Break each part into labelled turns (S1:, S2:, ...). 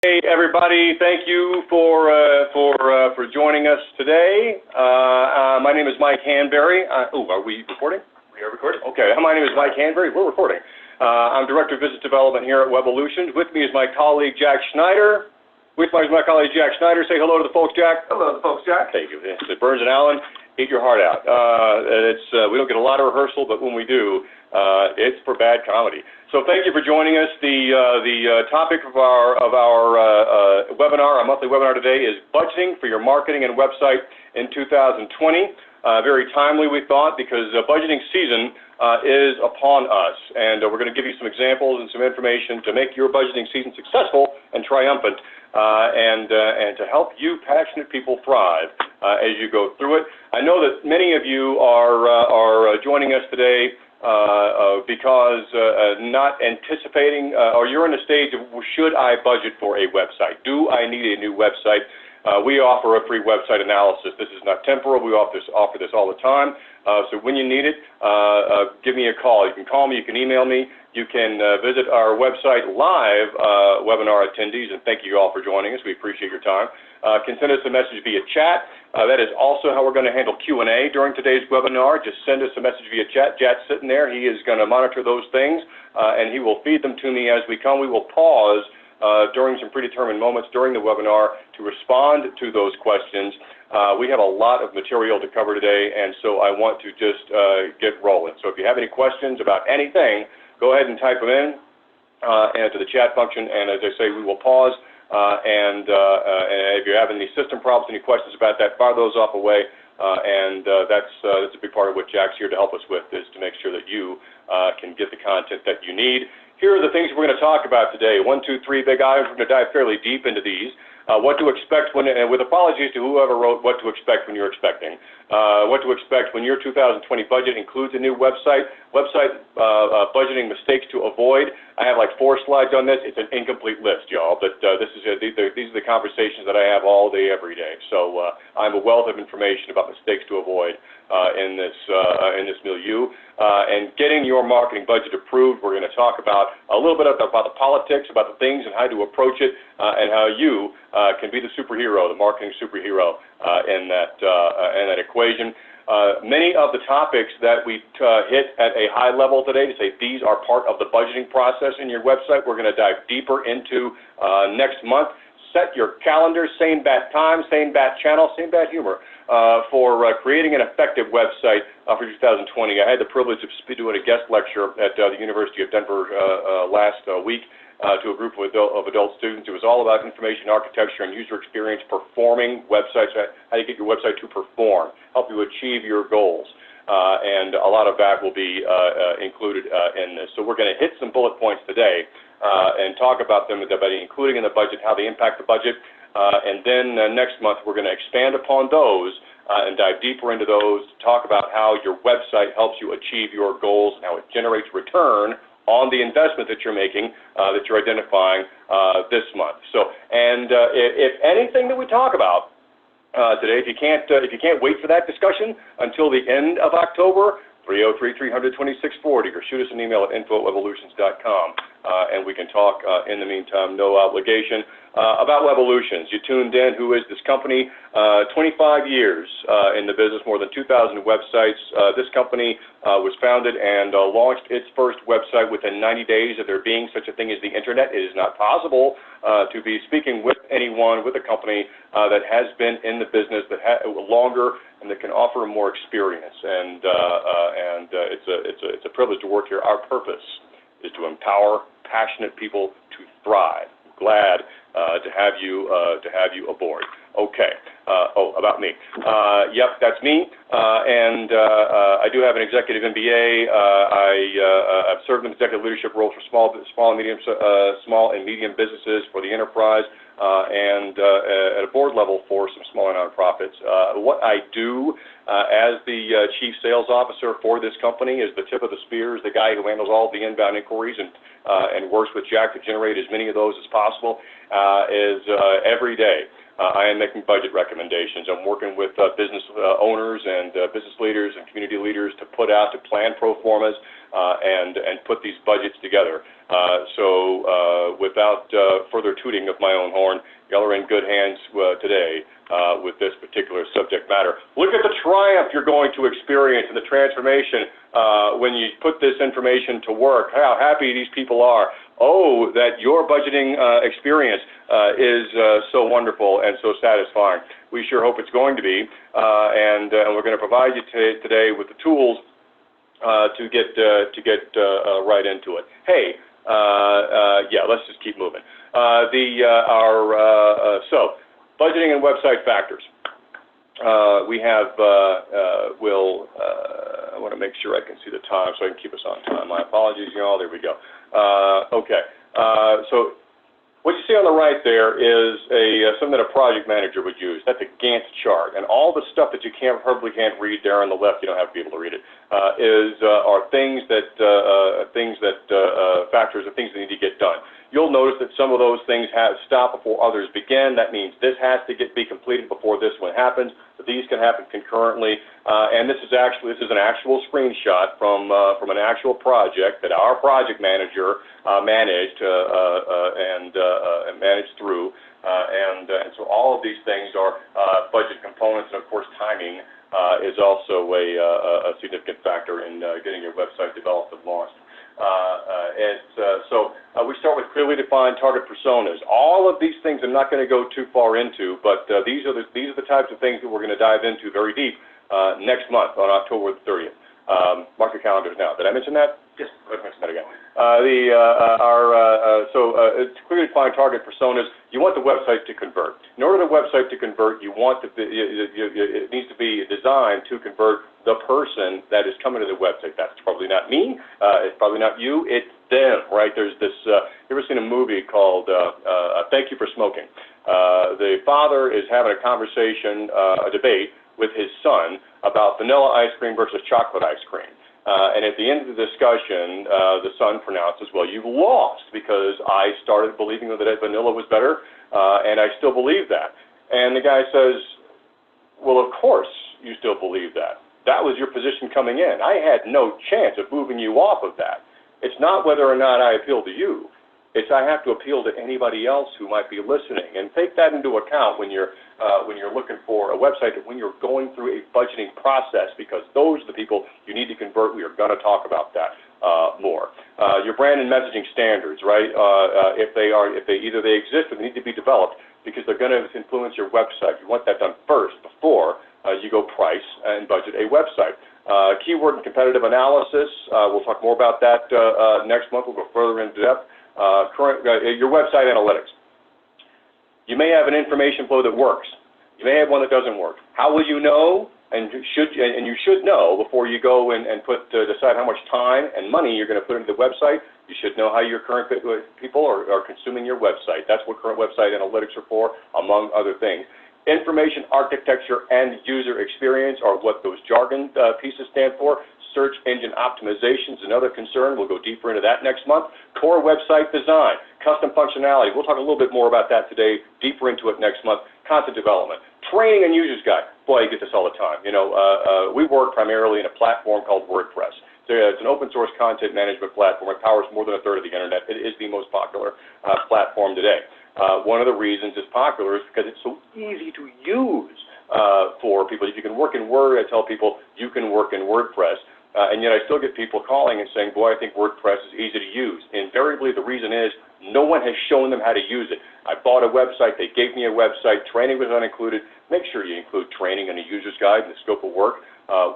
S1: Hey everybody, thank you for joining us today. My name is Mike Hanberry. Are we recording?
S2: We are recording.
S1: Okay, my name is Mike Hanberry. We're recording. I'm Director of Business Development here at Webolutions. With me is my colleague Jack Schneider. Say hello to the folks, Jack.
S2: Hello, folks, Jack.
S1: Thank you. It's Burns and Allen. Eat your heart out. We don't get a lot of rehearsal, but when we do, it's for bad comedy. So thank you for joining us. The topic of our webinar, our monthly webinar today, is budgeting for your marketing and website in 2020. Very timely, we thought, because budgeting season is upon us, and we're going to give you some examples and some information to make your budgeting season successful and triumphant, and to help you passionate people thrive as you go through it. I know that many of you are joining us today because not anticipating, or you're in a stage of, should I budget for a website? Do I need a new website? We offer a free website analysis. This is not temporal. We offer this all the time. So when you need it, give me a call. You can call me. You can email me. You can visit our website live, webinar attendees, and thank you all for joining us. We appreciate your time. Can send us a message via chat. That is also how we're going to handle Q&A during today's webinar. Just send us a message via chat. Jack's sitting there. He is going to monitor those things, and he will feed them to me as we come. We will pause during some predetermined moments during the webinar to respond to those questions. We have a lot of material to cover today, and so I want to just get rolling. So if you have any questions about anything, go ahead and type them in to the chat function, and as I say, we will pause. And if you're having any system problems, any questions about that, fire those off away. That's a big part of what Jack's here to help us with, is to make sure that you can get the content that you need. Here are the things we're going to talk about today. 1, 2, 3 big items. We're going to dive fairly deep into these. What to expect when, and with apologies to whoever wrote what to expect when you're expecting. What to expect when your 2020 budget includes a new website. Budgeting mistakes to avoid. I have like 4 slides on this. It's an incomplete list, y'all, but these are the conversations that I have all day, every day. So I'm a wealth of information about mistakes to avoid in this milieu. And getting your marketing budget approved, we're going to talk about a little bit about the politics, about the things and how to approach it, and how you can be the superhero, the marketing superhero in that equation. Many of the topics that we hit at a high level today, to say these are part of the budgeting process in your website, we're going to dive deeper into next month. Set your calendar, same bat time, same bat channel, same bat humor for creating an effective website for 2020. I had the privilege of doing a guest lecture at the University of Denver last week to a group of adult students. It was all about information architecture and user experience, performing websites, how you get your website to perform, help you achieve your goals. And a lot of that will be included in this. So we're going to hit some bullet points today and talk about them, including in the budget, how they impact the budget. And then next month, we're going to expand upon those and dive deeper into those, talk about how your website helps you achieve your goals and how it generates return on the investment that you're making, that you're identifying this month. So, and if anything that we talk about today, if you can't wait for that discussion until the end of October, 303-300-2640, or shoot us an email at info@webolutions.com, and we can talk in the meantime, no obligation, about Webolutions. You tuned in. Who is this company? 25 years in the business, more than 2,000 websites. This company was founded and launched its first website within 90 days of there being such a thing as the internet. It is not possible to be speaking with anyone, with a company that has been in the business that longer and that can offer more experience. And it's a privilege to work here. Our purpose is to empower passionate people to thrive. Glad to have you aboard. Okay. About me. Yep, that's me. And I do have an executive MBA. I've served in executive leadership roles for small and medium businesses, for the enterprise, and at a board level for some smaller nonprofits. What I do as the chief sales officer for this company is the tip of the spear, is the guy who handles all the inbound inquiries and works with Jack to generate as many of those as possible, is every day I am making budget recommendations. I'm working with business owners and business leaders and community leaders to plan pro formas and put these budgets together. So without further tooting of my own horn, y'all are in good hands today with this particular subject matter. Look at the triumph you're going to experience and the transformation when you put this information to work, how happy these people are. Oh, that your budgeting experience is so wonderful and so satisfying. We sure hope it's going to be, and we're going to provide you today with the tools to get right into it. Hey, yeah, let's just keep moving. So budgeting and website factors. We have, I want to make sure I can see the time so I can keep us on time. My apologies, y'all. There we go. Okay. So what you see on the right there is something that a project manager would use. That's a Gantt chart, and all the stuff that you probably can't read there on the left, you don't have to be able to read it, are things that factors or things that need to get done. You'll notice that some of those things have stopped before others begin. That means this has to be completed before this one happens. But these can happen concurrently. And this is an actual screenshot from an actual project that our project manager managed and managed through. And so all of these things are budget components, and of course timing is also a significant factor in getting your website developed and launched. We start with clearly defined target personas. All of these things I'm not going to go too far into, but these are the types of things that we're going to dive into very deep next month on October the 30th. Mark your calendars now. Did I mention that? Yes. Let's mention that again. It's clearly defined target personas. You want the website to convert. In order for the website to convert, it needs to be designed to convert the person that is coming to the website. That's probably not me. It's probably not you. It's them, right? There's this, you ever seen a movie called Thank You for Smoking? The father is having a conversation, a debate with his son about vanilla ice cream versus chocolate ice cream. And at the end of the discussion, the son pronounces, well, you've lost because I started believing that vanilla was better, and I still believe that. And the guy says, well, of course you still believe that. That was your position coming in. I had no chance of moving you off of that. It's not whether or not I appeal to you. It's I have to appeal to anybody else who might be listening. And take that into account when you're looking for a website, when you're going through a budgeting process, because those are the people you need to convert. We are going to talk about that more. Your brand and messaging standards, right? If they exist or they need to be developed, because they're going to influence your website. You want that done first before you go price and budget a website. Keyword and competitive analysis. We'll talk more about that next month. We'll go further into depth. Your website analytics. You may have an information flow that works. You may have one that doesn't work. How will you know? And you should know before you go and decide how much time and money you're going to put into the website. You should know how your current people are consuming your website. That's what current website analytics are for, among other things. Information architecture and user experience are what those jargon pieces stand for. Search engine optimization is another concern. We'll go deeper into that next month. Core website design, custom functionality. We'll talk a little bit more about that today, deeper into it next month. Content development, training and user's guide. Boy, you get this all the time. We work primarily in a platform called WordPress. It's an open source content management platform. It powers more than a third of the internet. It is the most popular platform today. One of the reasons it's popular is because it's so easy to use for people. If you can work in Word, I tell people you can work in WordPress. And yet I still get people calling and saying, boy, I think WordPress is easy to use. Invariably, the reason is no one has shown them how to use it. I bought a website. They gave me a website. Training was not included. Make sure you include training and a user's guide in the scope of work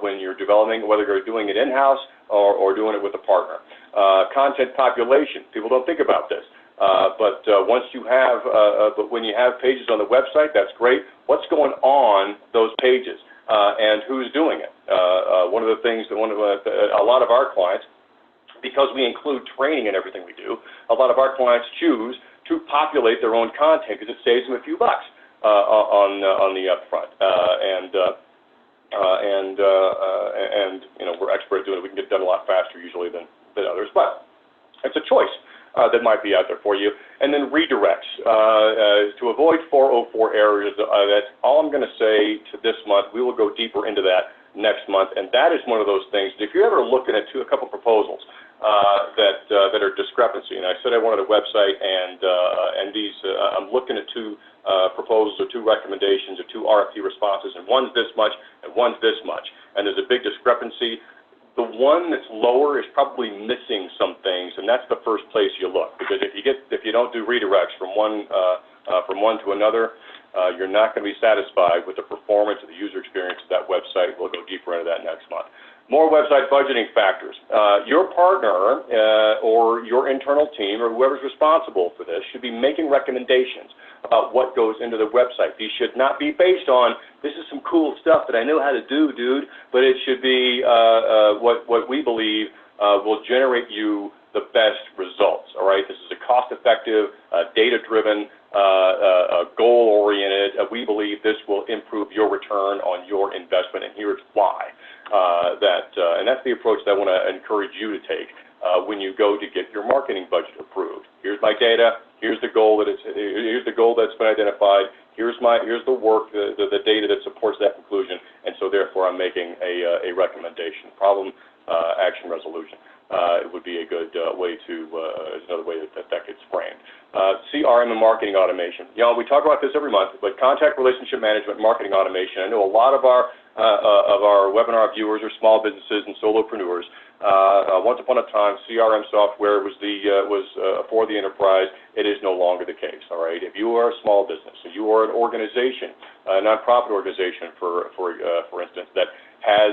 S1: when you're developing, whether you're doing it in-house or doing it with a partner. Content population. People don't think about this. But when you have pages on the website, that's great. What's going on those pages and who's doing it? One of the things that a lot of our clients, because we include training in everything we do, a lot of our clients choose to populate their own content because it saves them a few bucks on the upfront. We're expert at doing it. We can get it done a lot faster usually than others, but it's a choice. that might be out there for you. And then redirects. To avoid 404 errors, that's all I'm going to say to this month. We will go deeper into that next month, and that is one of those things. If you're ever looking at a couple proposals that are discrepancy, and I said I wanted a website, and these I'm looking at two proposals or two recommendations or two RFP responses, and one's this much and one's this much, and there's a big discrepancy. The one that's lower is probably missing some things, and that's the first place you look. Because if you don't do redirects from one to another, you're not going to be satisfied with the performance of the user experience of that website. We'll go deeper into that next month. More website budgeting factors. Your partner or your internal team or whoever's responsible for this should be making recommendations about what goes into the website. These should not be based on, this is some cool stuff that I know how to do, dude, but it should be what we believe will generate you the best results, all right? This is a cost-effective, data-driven, goal-oriented. We believe this will improve your return on your investment, and here's why. And that's the approach that I want to encourage you to take when you go to get your marketing budget approved. Here's my data. Here's the goal here's the goal that's been identified. Here's the work, the data that supports that conclusion, and so therefore I'm making a recommendation. Problem, action, resolution. It would be a good way to, is another way that gets framed. CRM and marketing automation. You know, we talk about this every month, but contact relationship management, marketing automation. I know a lot of our webinar viewers are small businesses and solopreneurs. Once upon a time, CRM software was for the enterprise. It is no longer the case. All right. If you are a small business, if you are an organization, a nonprofit organization, for instance, that has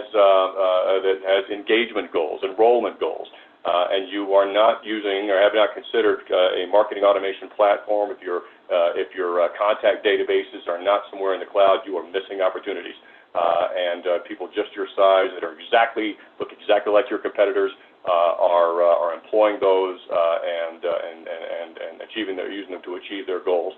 S1: engagement goals, enrollment goals, and you are not using or have not considered a marketing automation platform, if your contact databases are not somewhere in the cloud, you are missing opportunities. And people just your size that look exactly like your competitors are employing those and using them to achieve their goals.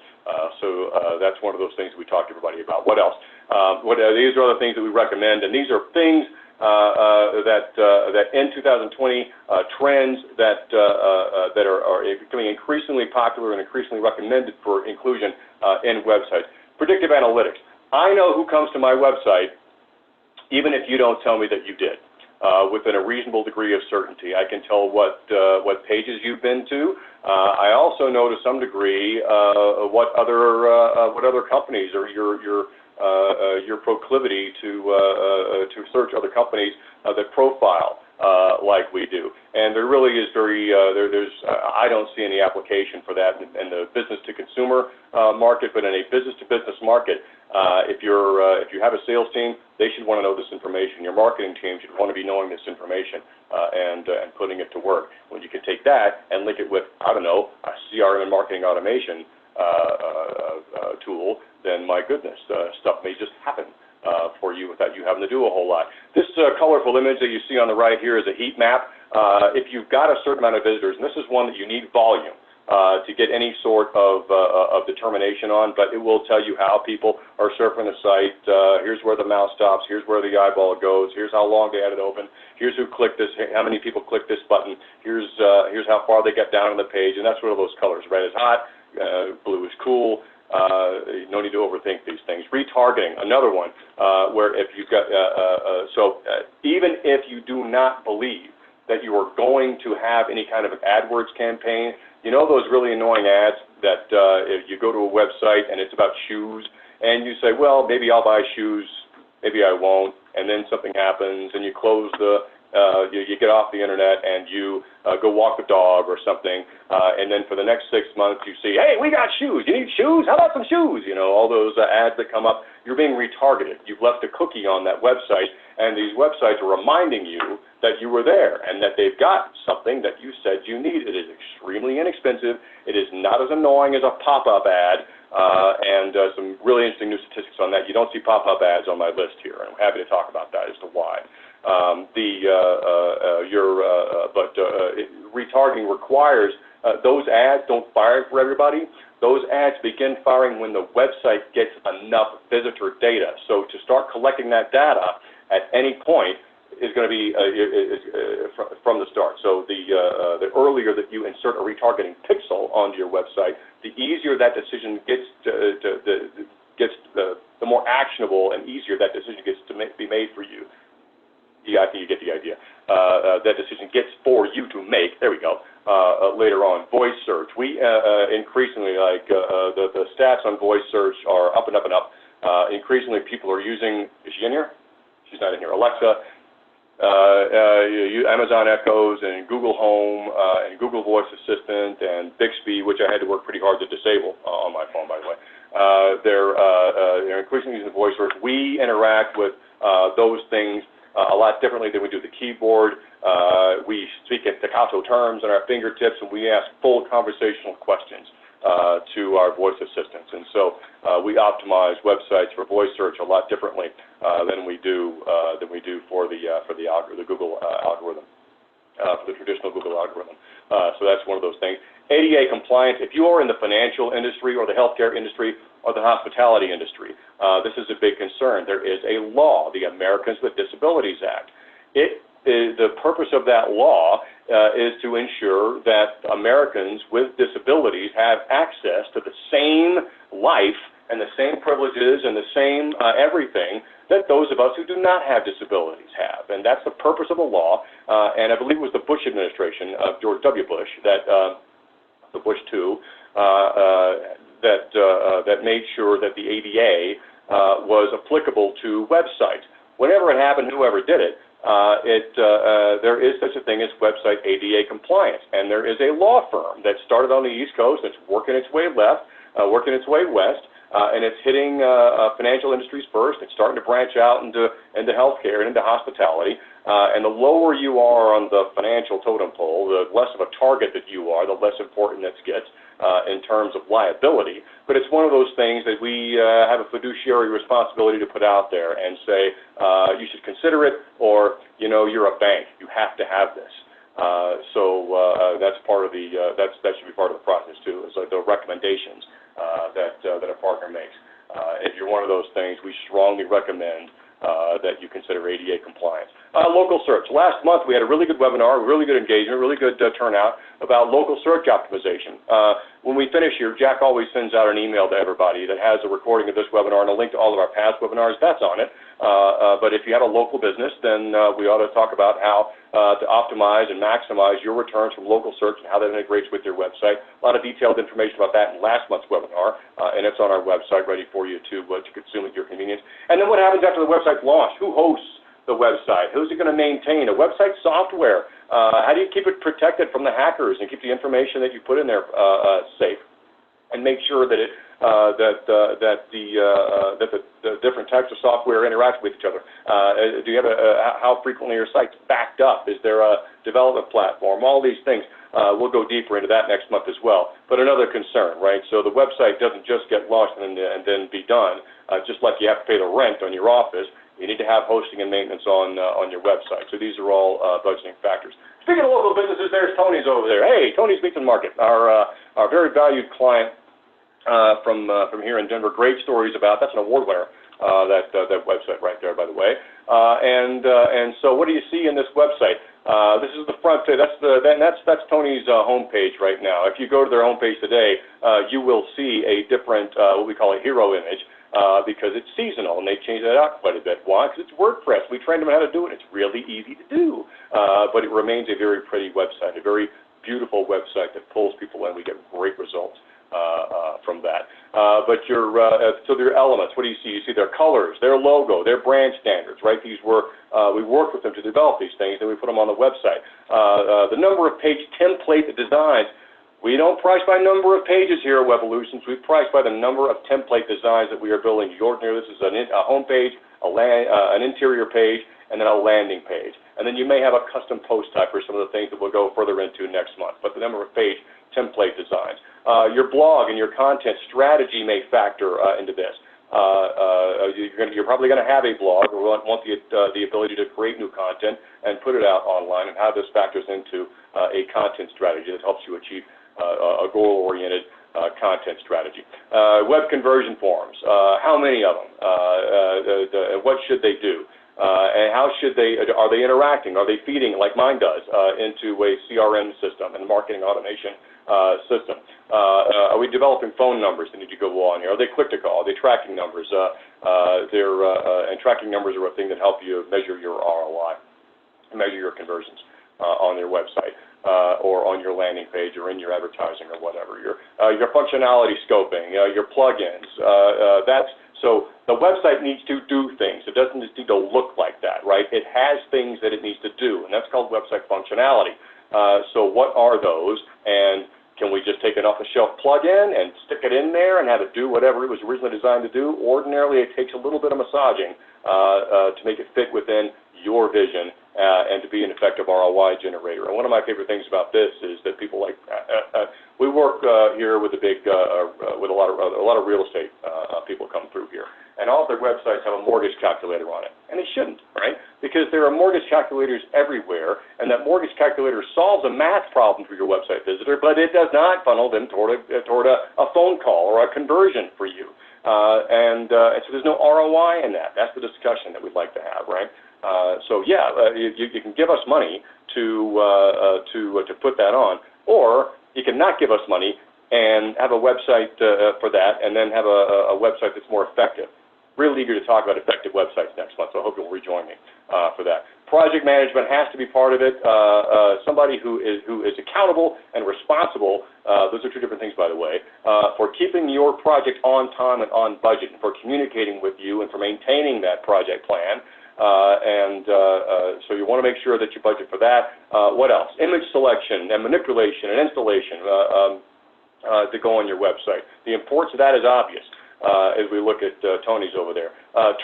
S1: So that's one of those things we talk to everybody about. What else? These are other things that we recommend, and these are things that in 2020 trends that are becoming increasingly popular and increasingly recommended for inclusion in websites. Predictive analytics. I know who comes to my website, even if you don't tell me that you did, within a reasonable degree of certainty. I can tell what pages you've been to. I also know to some degree what other companies or your proclivity to search other companies that profile like we do. And there really is I don't see any application for that in the business to consumer market, but in a business to business market, if you have a sales team, they should want to know this information. Your marketing team should want to be knowing this information and putting it to work. When you can take that and link it with, I don't know, a CRM and marketing automation tool, then my goodness, stuff may just happen for you without you having to do a whole lot. This colorful image that you see on the right here is a heat map. If you've got a certain amount of visitors, and this is one that you need volume to get any sort of determination on, but it will tell you how people are surfing the site. Here's where the mouse stops. Here's where the eyeball goes. Here's how long they had it open. Here's who clicked this. How many people clicked this button. Here's how far they got down on the page, and that's one of those colors. Red is hot. Blue is cool. No need to overthink these things. Retargeting, another one, where if you've got, even if you do not believe that you are going to have any kind of an AdWords campaign, you know those really annoying ads that if you go to a website and it's about shoes, and you say, well, maybe I'll buy shoes, maybe I won't, and then something happens, and you close you get off the internet and you go walk the dog or something, and then for the next 6 months you see, hey, we got shoes. You need shoes? How about some shoes? You know, all those ads that come up. You're being retargeted. You've left a cookie on that website, and these websites are reminding you that you were there and that they've got something that you said you need. It is extremely inexpensive. It is not as annoying as a pop-up ad, and some really interesting new statistics on that. You don't see pop-up ads on my list here, and I'm happy to talk about that as to why. Retargeting requires those ads don't fire for everybody. Those ads begin firing when the website gets enough visitor data. So to start collecting that data at any point, is going to be from the start. So the earlier that you insert a retargeting pixel onto your website, the easier that decision gets the more actionable and easier that decision gets to be made for you. I think you get the idea. That decision gets for you to make. There we go. Later on, voice search. We increasingly, like the stats on voice search are up and up and up. Increasingly, people are using. Is she in here? She's not in here. Alexa, Amazon Echoes, and Google Home, and Google Voice Assistant, and Bixby, which I had to work pretty hard to disable on my phone, by the way. They're increasingly using voice search. We interact with those things a lot differently than we do the keyboard. We speak in staccato terms on our fingertips, and we ask full conversational questions to our voice assistants. And so we optimize websites for voice search a lot differently than we do for the Google algorithm, for the traditional Google algorithm. So that's one of those things. ADA compliance. If you are in the financial industry or the healthcare industry or the hospitality industry, this is a big concern. There is a law, the Americans with Disabilities Act. The purpose of that law is to ensure that Americans with disabilities have access to the same life and the same privileges and the same everything that those of us who do not have disabilities have. And that's the purpose of the law. And I believe it was the Bush administration of George W. Bush, the Bush II, that made sure that the ADA was applicable to websites. Whenever it happened, whoever did it, there is such a thing as website ADA compliance, and there is a law firm that started on the East Coast that's working its way left, working its way west, and it's hitting financial industries first. It's starting to branch out into healthcare and into hospitality. And the lower you are on the financial totem pole, the less of a target that you are, the less important that gets in terms of liability. But it's one of those things that we have a fiduciary responsibility to put out there and say, you should consider it, or, you're a bank. You have to have this. So that's part of that should be part of the process too. It's like the recommendations that a partner makes. If you're one of those things, we strongly recommend that you consider ADA compliance. Local search. Last month we had a really good webinar, really good engagement, really good turnout about local search optimization. When we finish here, Jack always sends out an email to everybody that has a recording of this webinar and a link to all of our past webinars. That's on it. But if you have a local business, then we ought to talk about how to optimize and maximize your returns from local search and how that integrates with your website. A lot of detailed information about that in last month's webinar, and it's on our website ready for you to consume at your convenience. And then what happens after the website's launched? Who hosts the website? Who's it going to maintain? A website software. How do you keep it protected from the hackers and keep the information that you put in there safe, and make sure that the different types of software interact with each other? Do you have how frequently are your sites backed up? Is there a development platform? All these things. We'll go deeper into that next month as well. But another concern, right? So the website doesn't just get launched and then be done. Just like you have to pay the rent on your office, you need to have hosting and maintenance on your website. So these are all budgeting factors. Speaking of local businesses, there's Tony's over there. Hey, Tony's Meats and Market, our very valued client from here in Denver. Great stories about. That's an award winner. That website right there, by the way. And so what do you see in this website? This is the front page. That's Tony's homepage right now. If you go to their homepage today, you will see a different what we call a hero image. Because it's seasonal, and they change that out quite a bit. Why? Because it's WordPress. We trained them how to do it. It's really easy to do, but it remains a very pretty website, a very beautiful website that pulls people in. We get great results from that. So their elements, what do you see? You see their colors, their logo, their brand standards, right? These were, we worked with them to develop these things, and we put them on the website. The number of page template designs. We don't price by number of pages here at Webolutions. We price by the number of template designs that we are building. This is a home page, an interior page, and then a landing page. And then you may have a custom post type for some of the things that we'll go further into next month. But the number of page template designs. Your blog and your content strategy may factor into this. You're probably going to have a blog or want the ability to create new content and put it out online, and how this factors into a content strategy that helps you achieve a goal-oriented content strategy. Web conversion forms, how many of them, and what should they do? And how should are they interacting? Are they feeding, like mine does, into a CRM system and marketing automation system? Are we developing phone numbers that need to go on here? Are they click-to-call? Are they tracking numbers? And tracking numbers are a thing that help you measure your ROI, measure your conversions on your website or on your landing page or in your advertising or whatever. Your functionality scoping, your plugins. So the website needs to do things. It doesn't just need to look like that, right? It has things that it needs to do, and that's called website functionality. So what are those? And can we just take an off-the-shelf plug-in and stick it in there and have it do whatever it was originally designed to do? Ordinarily, it takes a little bit of massaging to make it fit within your vision and to be an effective ROI generator. And one of my favorite things about this is that people like we work here with with a lot of real estate people come through here, and all of their websites have a mortgage calculator on it, and they shouldn't, right? Because there are mortgage calculators everywhere, and that mortgage calculator solves a math problem for your website visitor, but it does not funnel them toward a phone call or a conversion for you. And so there's no ROI in that. That's the discussion that we'd like to have, right? You can give us money to put that on, or you can not give us money and have a website for that, and then have a website that's more effective. Really eager to talk about effective websites next month, so I hope you'll rejoin me for that. Project management has to be part of it. Somebody who is accountable and responsible, those are two different things, by the way, for keeping your project on time and on budget, and for communicating with you and for maintaining that project plan. So you want to make sure that you budget for that. What else? Image selection and manipulation and installation to go on your website. The importance of that is obvious. As we look at Tony's over there.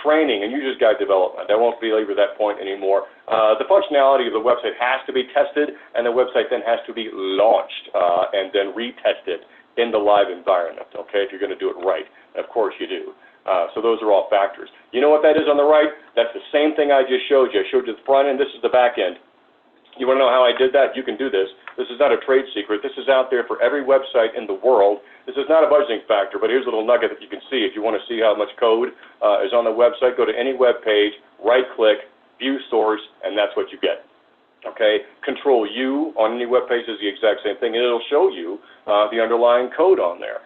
S1: Training and user's guide development. I won't belabor that point anymore. The functionality of the website has to be tested, and the website then has to be launched and then retested in the live environment, okay, if you're going to do it right. And of course you do. So those are all factors. You know what that is on the right? That's the same thing I just showed you. I showed you the front end. This is the back end. You want to know how I did that? You can do this. This is not a trade secret. This is out there for every website in the world. This is not a budgeting factor, but here's a little nugget that you can see. If you want to see how much code is on the website, go to any web page, right-click, view source, and that's what you get. Okay? Control-U on any web page is the exact same thing, and it'll show you the underlying code on there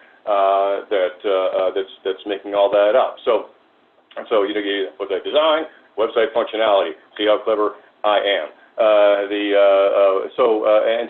S1: that's making all that up. So you know, website design, website functionality. See how clever I am.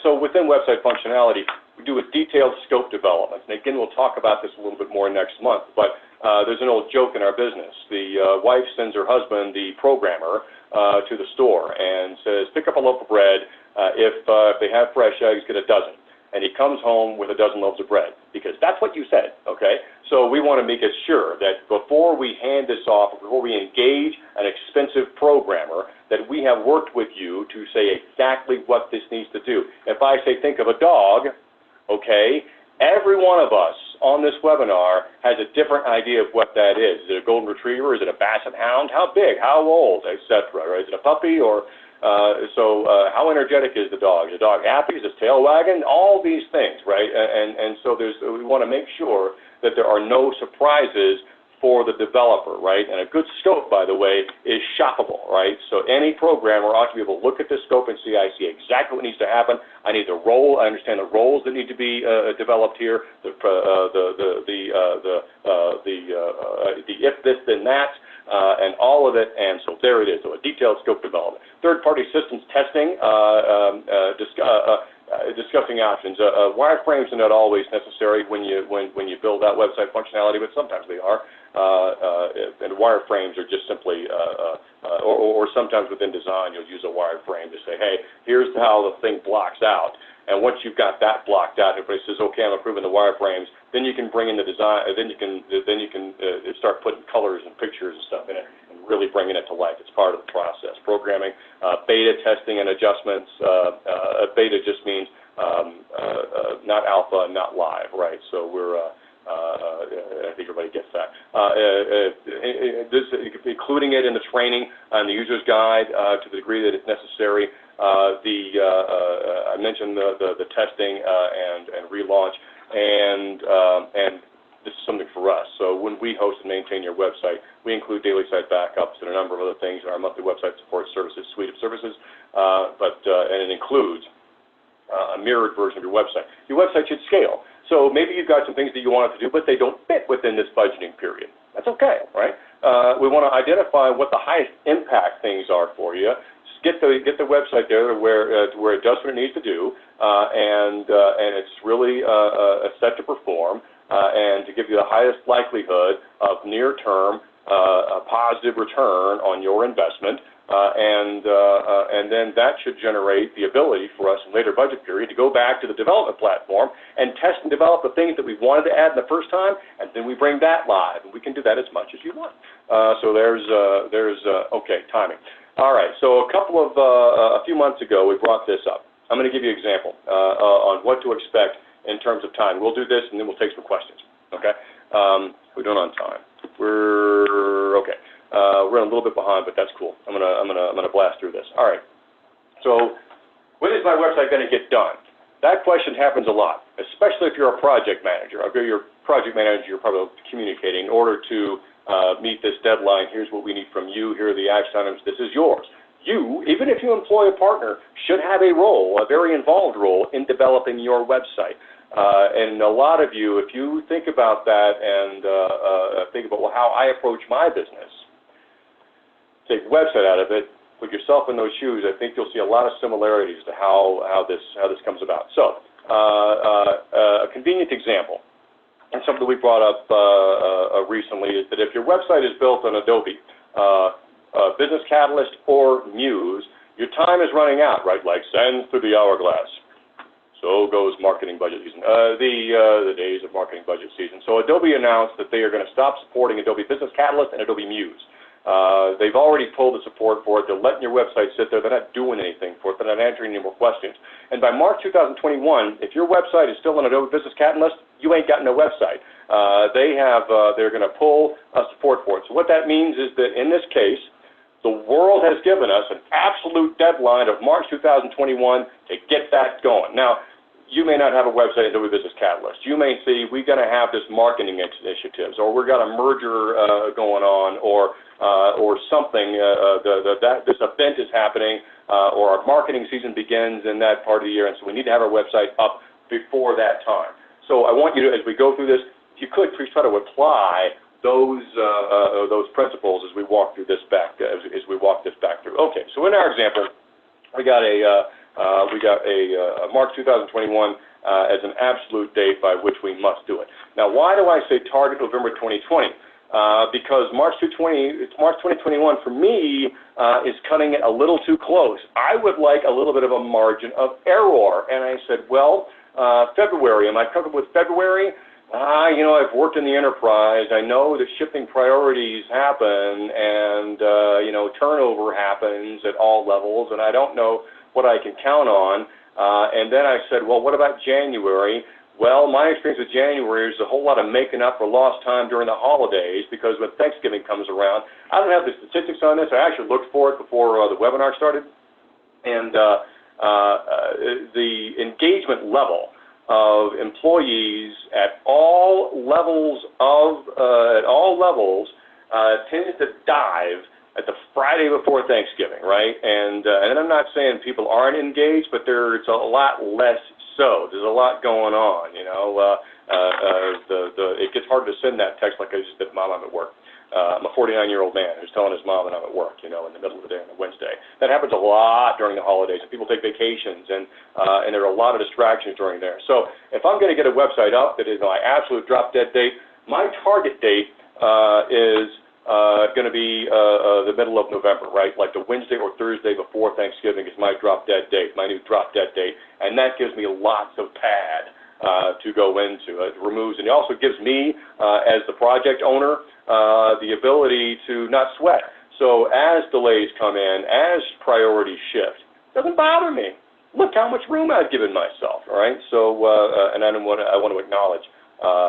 S1: So within website functionality, we do a detailed scope development. And again, we'll talk about this a little bit more next month, but there's an old joke in our business. The wife sends her husband, the programmer, to the store and says, pick up a loaf of bread. If they have fresh eggs, get a dozen. And he comes home with a dozen loaves of bread, because that's what you said, okay? So we want to make it sure that before we hand this off, before we engage an expensive programmer, that we have worked with you to say exactly what this needs to do. If I say think of a dog, okay, every one of us on this webinar has a different idea of what that is. Is it a golden retriever? Is it a basset hound? How big? How old? Etc. Right? Is it a puppy? Or how energetic is the dog? Is the dog happy? Is his tail wagging? All these things, right? And so we want to make sure that there are no surprises for the developer, right? And a good scope, by the way, is shoppable, right? So any programmer ought to be able to look at the scope and see, I see exactly what needs to happen. I need the role. I understand the roles that need to be developed here. The if this then that. And all of it, and so there it is, so a detailed scope development. Third-party systems testing, discussing options. Wireframes are not always necessary when you build out website functionality, but sometimes they are. And wireframes are just simply, or sometimes within design, you'll use a wireframe to say, hey, here's how the thing blocks out. And once you've got that blocked out, everybody says, okay, I'm approving the wireframes. Then you can bring in the design. Then you can start putting colors and pictures and stuff in it, and really bringing it to life. It's part of the process. Programming, beta testing and adjustments. Beta just means not alpha, not live, right? So we're. I think everybody gets that. Including it in the training and the user's guide to the degree that it's necessary. I mentioned the testing and relaunch, and this is something for us. So when we host and maintain your website, we include daily site backups and a number of other things in our monthly website support services suite of services, and it includes a mirrored version of your website. Your website should scale. So maybe you've got some things that you want it to do, but they don't fit within this budgeting period. That's okay, right? We want to identify what the highest impact things are for you. Just get the website there to where it does what it needs to do, and it's really set to perform and to give you the highest likelihood of near-term positive return on your investment. And then that should generate the ability for us in later budget period to go back to the development platform and test and develop the things that we wanted to add the first time, and then we bring that live, and we can do that as much as you want. So there's okay, timing. All right, so a few months ago, we brought this up. I'm going to give you an example on what to expect in terms of time. We'll do this, and then we'll take some questions, okay? We're doing on time. We're okay. We're a little bit behind, but that's cool. I'm gonna blast through this. All right. So, when is my website going to get done? That question happens a lot, especially if you're a project manager. If you're a project manager, you're probably communicating in order to meet this deadline. Here's what we need from you. Here are the action items. This is yours. You, even if you employ a partner, should have a role, a very involved role in developing your website. And a lot of you, if you think about that and think about, well, how I approach my business, take the website out of it, put yourself in those shoes, I think you'll see a lot of similarities to how this comes about. So, a convenient example, and something that we brought up recently, is that if your website is built on Adobe, Business Catalyst, or Muse, your time is running out, right? Like sands through the hourglass. So goes marketing budget season, the days of marketing budget season. So Adobe announced that they are going to stop supporting Adobe Business Catalyst and Adobe Muse. They've already pulled the support for it. They're letting your website sit there. They're not doing anything for it. They're not answering any more questions. And by March 2021, if your website is still on Adobe Business Catalyst, you ain't got no website. They're going to pull support for it. So what that means is that in this case, the world has given us an absolute deadline of March 2021 to get that going. Now, you may not have a website in Adobe Business Catalyst. You may see we're going to have this marketing initiatives, or we've got a merger going on, or something. This event is happening, or our marketing season begins in that part of the year, and so we need to have our website up before that time. So I want you to, as we go through this, if you could, please try to apply those principles as we walk through this back as we walk this back through. Okay, so in our example, we got a March 2021 as an absolute date by which we must do it. Now, why do I say target November 2020? Because March 2021 for me is cutting it a little too close. I would like a little bit of a margin of error. And I said, well, February, am I comfortable with February? I've worked in the enterprise. I know that shifting priorities happen, and turnover happens at all levels, and I don't know what I can count on. And then I said, well, what about January? Well, my experience with January is a whole lot of making up for lost time during the holidays, because when Thanksgiving comes around, I don't have the statistics on this. I actually looked for it before the webinar started, and the engagement level of employees at all levels tends to dive at the Friday before Thanksgiving, right? And I'm not saying people aren't engaged, but it's a lot less so. There's a lot going on, it gets hard to send that text like I just did, Mom, I'm at work. I'm a 49-year-old man who's telling his mom that I'm at work, in the middle of the day on a Wednesday. That happens a lot during the holidays, and people take vacations, and there are a lot of distractions during there. So if I'm going to get a website up that is my absolute drop-dead date, my target date is going to be the middle of November, right? Like the Wednesday or Thursday before Thanksgiving is my drop-dead date, my new drop-dead date, and that gives me lots of pad to go into. It removes, and it also gives me, as the project owner, the ability to not sweat. So as delays come in, as priorities shift, it doesn't bother me. Look how much room I've given myself, all right? So, and I want to acknowledge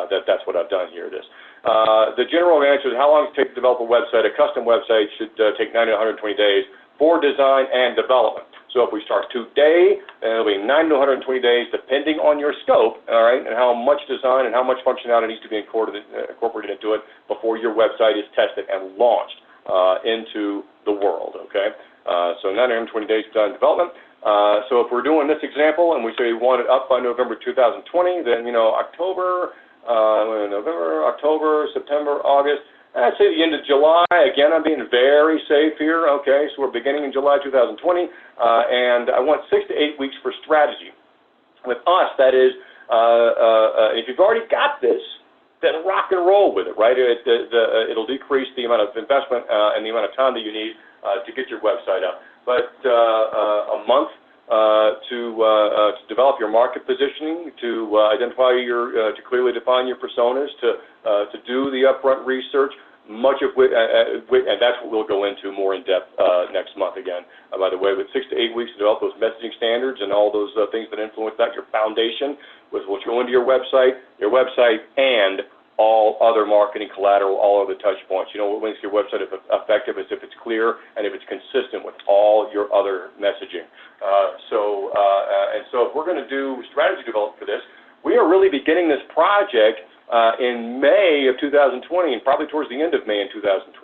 S1: that's what I've done here. The general answer is how long does it take to develop a website? A custom website should take 90 to 120 days for design and development. So So if we start today, then it'll be 90 to 120 days, depending on your scope, all right, and how much design and how much functionality needs to be incorporated into it before your website is tested and launched into the world, okay? So 90 to 120 days done development. So if we're doing this example and we say we want it up by November 2020, then, October, September, August, I'd say the end of July. Again, I'm being very safe here, okay? So we're beginning in July 2020, and I want 6 to 8 weeks for strategy. With us, that is, if you've already got this, then rock and roll with it, right? It'll decrease the amount of investment and the amount of time that you need to get your website up. But a month to develop your market positioning, to identify to clearly define your personas, to do the upfront research, much of which, and that's what we'll go into more in depth next month again. By the way, with 6 to 8 weeks to develop those messaging standards and all those things that influence that, your foundation, which will go into your website, and all other marketing collateral, all other touch points. What makes your website effective is if it's clear and if it's consistent with all your other messaging. So if we're going to do strategy development for this, we are really beginning this project in May of 2020, and probably towards the end of May in 2020.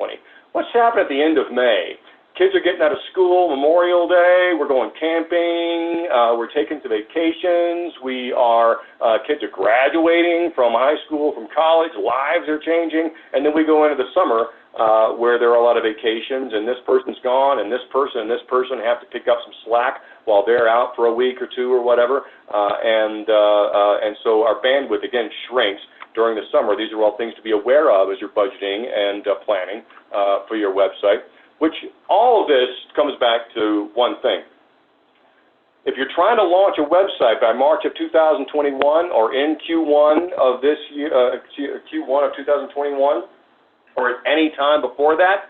S1: What's happened at the end of May? Kids are getting out of school, Memorial Day, we're going camping, we're taking to vacations, kids are graduating from high school, from college, lives are changing, and then we go into the summer where there are a lot of vacations, and this person's gone, and this person have to pick up some slack while they're out for a week or two or whatever, and so our bandwidth, again, shrinks during the summer. These are all things to be aware of as you're budgeting and planning for your website, which all of this comes back to one thing. If you're trying to launch a website by March of 2021 or in Q1 of this year, Q1 of 2021, or at any time before that,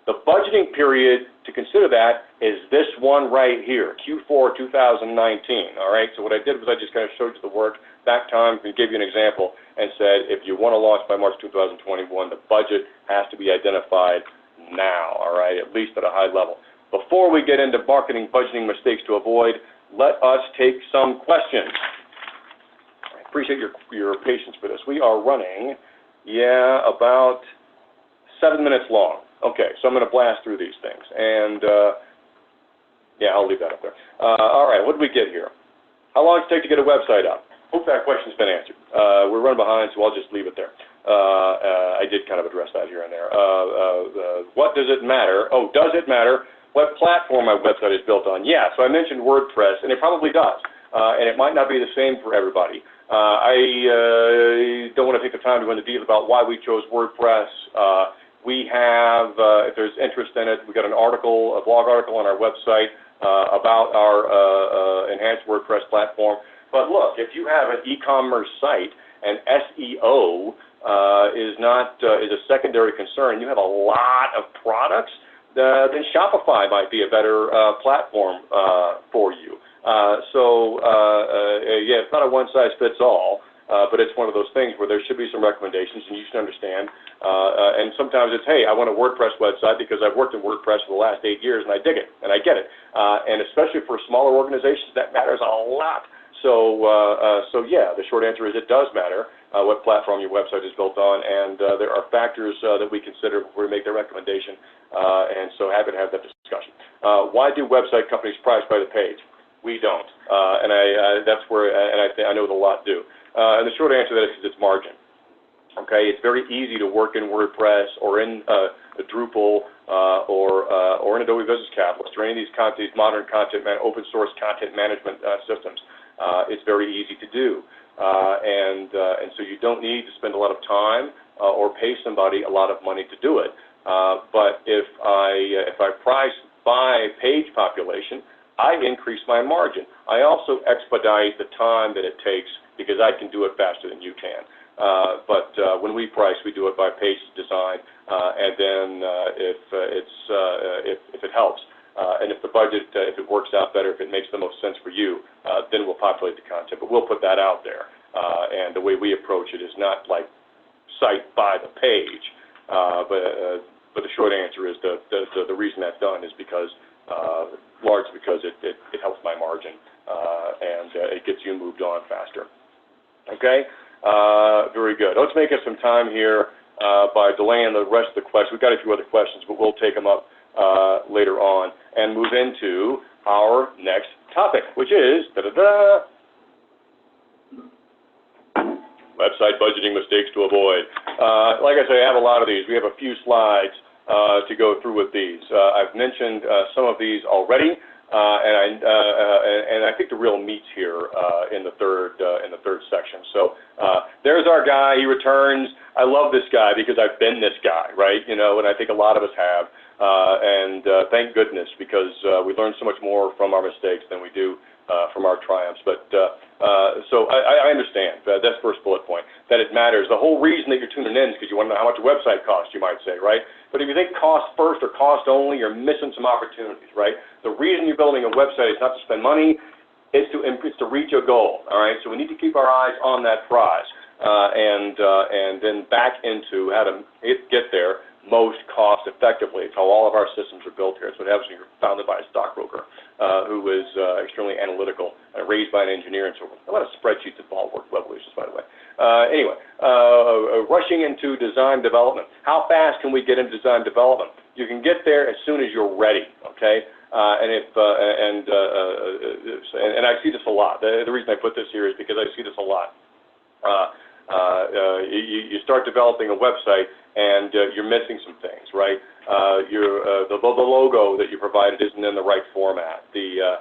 S1: the budgeting period to consider that is this one right here, Q4 2019, all right? So what I did was I just kind of showed you the work that time and gave you an example and said if you want to launch by March 2021, the budget has to be identified now, all right, at least at a high level. Before we get into marketing budgeting mistakes to avoid, let us take some questions. I appreciate your patience for this. We are running, about 7 minutes long. Okay, so I'm going to blast through these things. And, I'll leave that up there. All right, what did we get here? How long does it take to get a website up? Hope that question's been answered. We're running behind, so I'll just leave it there. I did kind of address that here and there. What does it matter? Oh, does it matter what platform my website is built on? Yeah, so I mentioned WordPress, and it probably does. And it might not be the same for everybody. I don't want to take the time to go into detail about why we chose WordPress. We have, if there's interest in it, we've got a blog article on our website about our enhanced WordPress platform. But look, if you have an e-commerce site and SEO is a secondary concern, you have a lot of products, then Shopify might be a better platform for you. It's not a one-size-fits-all, but it's one of those things where there should be some recommendations, and you should understand. And sometimes it's, hey, I want a WordPress website because I've worked in WordPress for the last 8 years, and I dig it, and I get it. And especially for smaller organizations, that matters a lot. So the short answer is it does matter what platform your website is built on, and there are factors that we consider before we make the recommendation, and so happy to have that discussion. Why do website companies price by the page? We don't, and I know that a lot do. And the short answer to that is it's margin. Okay, it's very easy to work in WordPress or in Drupal or in Adobe Business Catalyst or any of these modern open source content management systems. It's very easy to do, and so you don't need to spend a lot of time or pay somebody a lot of money to do it. But if I price by page population, I increase my margin. I also expedite the time that it takes because I can do it faster than you can. But when we price, we do it by page design, and then if it helps. And if the budget, if it works out better, if it makes the most sense for you, then we'll populate the content. But we'll put that out there. And the way we approach it is not like site by the page. But the short answer is the reason that's done is because largely because it helps my margin, and it gets you moved on faster. Okay? Very good. Let's make us some time here by delaying the rest of the questions. We've got a few other questions, but we'll take them up later on and move into our next topic, which is website budgeting mistakes to avoid. Like I say, I have a lot of these. We have a few slides to go through with these. I've mentioned some of these already, and I think the real meat's here in the third section. So there's our guy. He returns. I love this guy because I've been this guy, right? You know, and I think a lot of us have. And thank goodness, because we learn so much more from our mistakes than we do from our triumphs. But so I understand. That's the first bullet point, that it matters. The whole reason that you're tuning in is because you want to know how much a website costs, you might say, right? But if you think cost first or cost only, you're missing some opportunities, right? The reason you're building a website is not to spend money, it's to reach a goal, all right? So we need to keep our eyes on that prize and then back into how to get there most cost effectively. It's how all of our systems are built here. It's what happens when you're founded by a stockbroker who is extremely analytical, raised by an engineer, and so forth. A lot of spreadsheets involve Webolutions, by the way. Anyway, rushing into design development. How fast can we get into design development? You can get there as soon as you're ready, okay? And I see this a lot. The reason I put this here is because I see this a lot. You start developing a website and you're missing some things, right? The logo that you provided isn't in the right format. You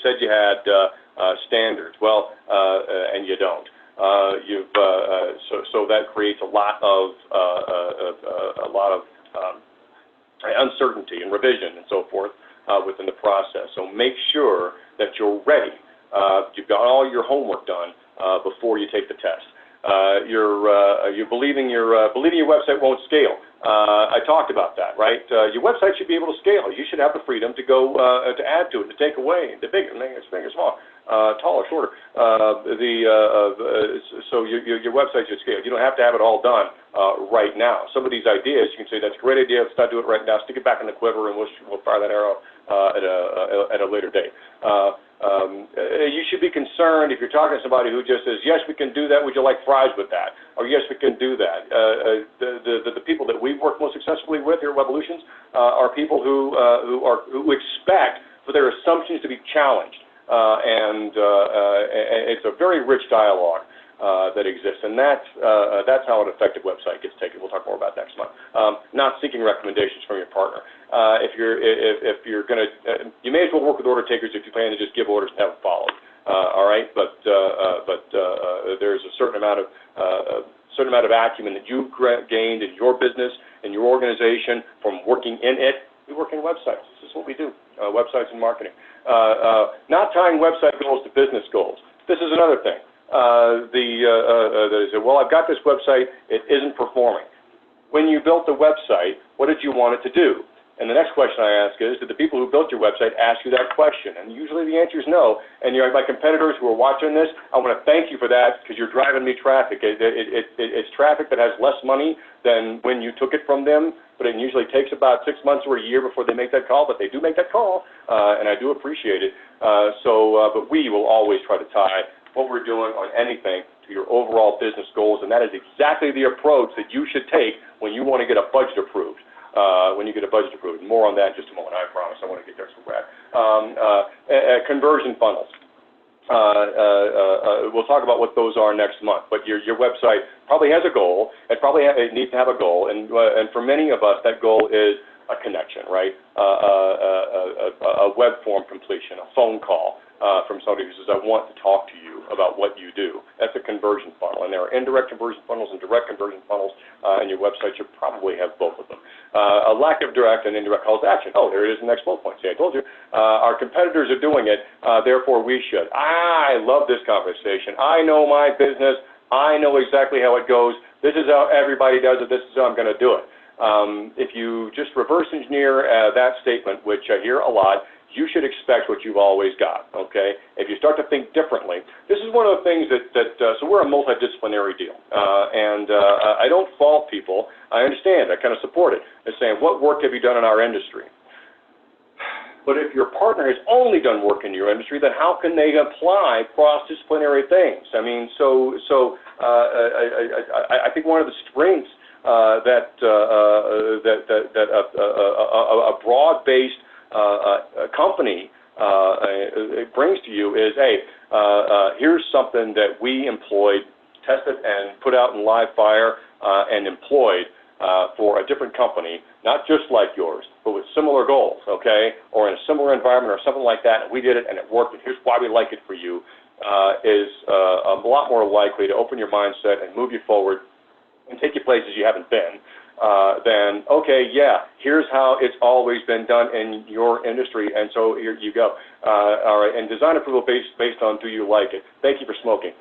S1: said you had standards, well, and you don't. So that creates a lot of uncertainty and revision and so forth within the process. So make sure that you're ready. You've got all your homework done before you take the test. You're believing your website won't scale. I talked about that, right? Your website should be able to scale. You should have the freedom to go to add to it, to take away, to bigger, make it smaller, taller, shorter. So your website should scale. You don't have to have it all done right now. Some of these ideas, you can say, that's a great idea. Let's not do it right now. Stick it back in the quiver, and we'll fire that arrow at a later date. You should be concerned if you're talking to somebody who just says, yes, we can do that, would you like fries with that? Or yes, we can do that. The people that we've worked most successfully with here at Webolutions are people who expect for their assumptions to be challenged. And it's a very rich dialogue that exists, and that's how an effective website gets taken. We'll talk more about that next month. Not seeking recommendations from your partner. If you're going to, you may as well work with order takers if you plan to just give orders and have them followed. All right, but there's a certain amount of acumen that you've gained in your business, in your organization, from working in it. We work in websites. This is what we do. Websites and marketing. Not tying website goals to business goals. This is another thing. They say, well, I've got this website, it isn't performing. When you built the website, what did you want it to do? And the next question I ask is, did the people who built your website ask you that question? And usually the answer is no. And my competitors who are watching this, I want to thank you for that, because you're driving me traffic. It's traffic that has less money than when you took it from them, but it usually takes about 6 months or a year before they make that call, but they do make that call, and I do appreciate it. But we will always try to tie what we're doing on anything to your overall business goals, and that is exactly the approach that you should take when you want to get a budget approved. More on that in just a moment, I promise. I want to get there so bad. Conversion funnels. We'll talk about what those are next month, but your website probably has a goal. It needs to have a goal, and for many of us, that goal is a connection, right? A web form completion, a phone call from somebody who says, I want to talk to you about what you do. That's a conversion funnel, and there are indirect conversion funnels and direct conversion funnels, and your website should probably have both of them. A lack of direct and indirect calls to action. Oh, there it is, the next bullet point. See, I told you. Our competitors are doing it, therefore we should. I love this conversation. I know my business. I know exactly how it goes. This is how everybody does it. This is how I'm going to do it. If you just reverse engineer that statement, which I hear a lot, you should expect what you've always got, okay? If you start to think differently, this is one of the things so we're a multidisciplinary deal, and I don't fault people. I understand. I kind of support it. They're saying, what work have you done in our industry? But if your partner has only done work in your industry, then how can they apply cross-disciplinary things? I mean, I think one of the strengths that a broad-based company brings to you is, hey, here's something that we employed, tested, and put out in live fire and employed for a different company, not just like yours, but with similar goals, okay, or in a similar environment or something like that, and we did it and it worked, and here's why we like it for you, is a lot more likely to open your mindset and move you forward and take you places you haven't been, then, okay, yeah, here's how it's always been done in your industry, and so here you go. All right, and design approval based on do you like it. Thank you for smoking.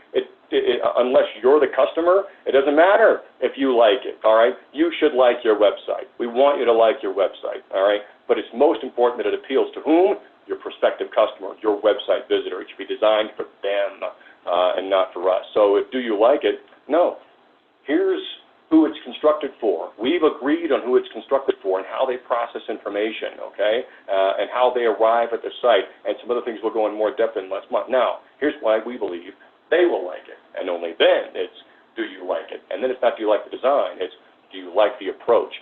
S1: Unless you're the customer, it doesn't matter if you like it, all right? You should like your website. We want you to like your website, all right? But it's most important that it appeals to whom? Your prospective customer, your website visitor. It should be designed for them and not for us. So do you like it? No. Here's who it's constructed for. We've agreed on who it's constructed for and how they process information, okay, and how they arrive at the site, and some other things we'll go in more depth in next month. Now, here's why we believe they will like it, and only then it's do you like it. And then it's not do you like the design, it's do you like the approach.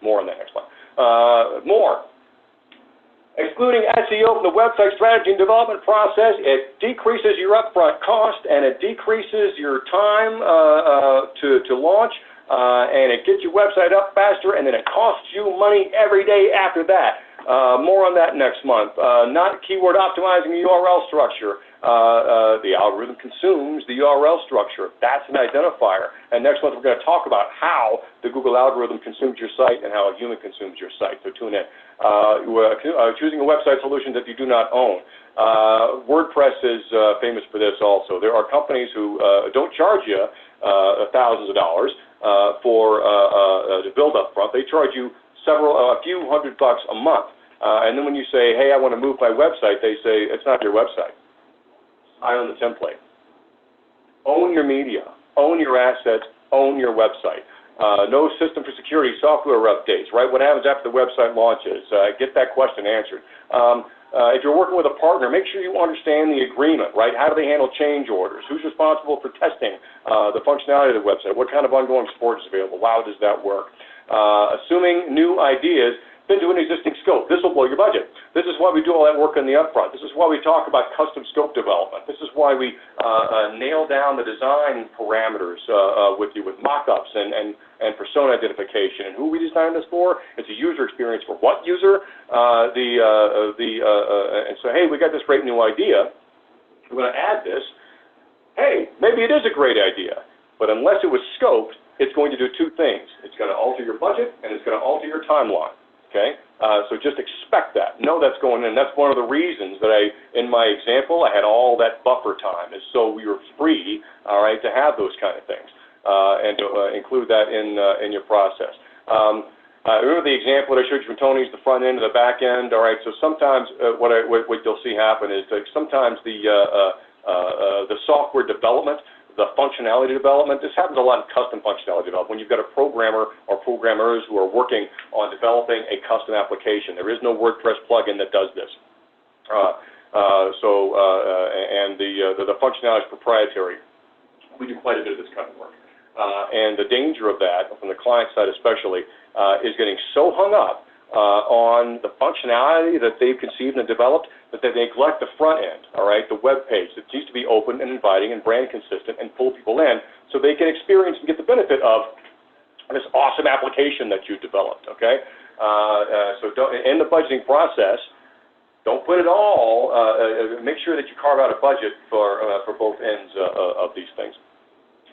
S1: More on that next one. More. Excluding SEO from the website strategy and development process, it decreases your upfront cost and it decreases your time to launch, and it gets your website up faster, and then it costs you money every day after that. More on that next month. Not keyword optimizing the URL structure. The algorithm consumes the URL structure. That's an identifier. And next month we're going to talk about how the Google algorithm consumes your site and how a human consumes your site. So tune in. Choosing a website solution that you do not own. WordPress is famous for this also. There are companies who don't charge you thousands of dollars to build up front. They charge you a few $100 a month. And then when you say, hey, I want to move my website, they say, it's not your website. I own the template. Own your media. Own your assets. Own your website. No system for security software updates, right? What happens after the website launches? Get that question answered. If you're working with a partner, make sure you understand the agreement, right? How do they handle change orders? Who's responsible for testing the functionality of the website? What kind of ongoing support is available? How does that work? Assuming new ideas fit into an existing scope. This will blow your budget. This is why we do all that work in the upfront. This is why we talk about custom scope development. This is why we nail down the design parameters with you with mock-ups and persona identification. And who we designed this for? It's a user experience for what user? And so, hey, we got this great new idea. We're going to add this. Hey, maybe it is a great idea. But unless it was scoped, it's going to do two things. It's going to alter your budget, and it's going to alter your timeline. Okay, so just expect that. Know that's going in. That's one of the reasons that in my example, I had all that buffer time, is so we were free, all right, to have those kind of things and to include that in your process. Remember the example that I showed you from Tony's, the front end to the back end. All right, so sometimes what you'll see happen is that sometimes the software development, the functionality development, this happens a lot in custom functionality development. When you've got a programmer or programmers who are working on developing a custom application, there is no WordPress plugin that does this. And the functionality is proprietary. We do quite a bit of this kind of work. And the danger of that, from the client side especially, is getting so hung up on the functionality that they've conceived and developed that they neglect the front end, all right, the web page that needs to be open and inviting and brand consistent and pull people in so they can experience and get the benefit of this awesome application that you developed, okay? So in the budgeting process, don't put it all, make sure that you carve out a budget for both ends of these things.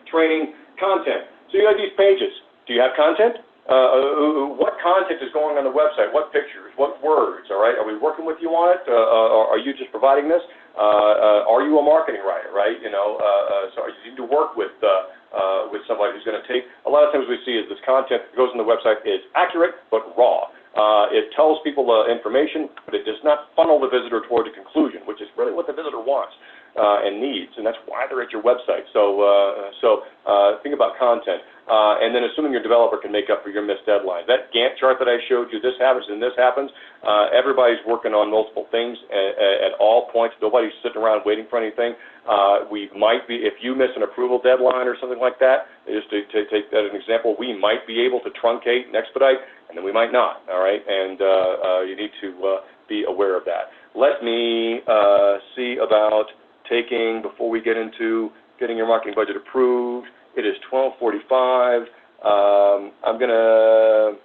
S1: Training, content. So you have these pages. Do you have content? What content is going on the website? What pictures? What words? All right. Are we working with you on it? Or are you just providing this? Are you a marketing writer? Right. So you need to work with somebody who's going to take. A lot of times we see is this content that goes on the website is accurate but raw. It tells people information, but it does not funnel the visitor toward a conclusion, which is really what the visitor wants. and needs, and that's why they're at your website. So think about content. And then assuming your developer can make up for your missed deadlines. That Gantt chart that I showed you, this happens and this happens, everybody's working on multiple things at all points. Nobody's sitting around waiting for anything. We might be, if you miss an approval deadline or something like that, just to take that as an example, we might be able to truncate and expedite, and then we might not, all right? And you need to be aware of that. Let me see about taking, before we get into getting your marketing budget approved. It is 12:45. I'm gonna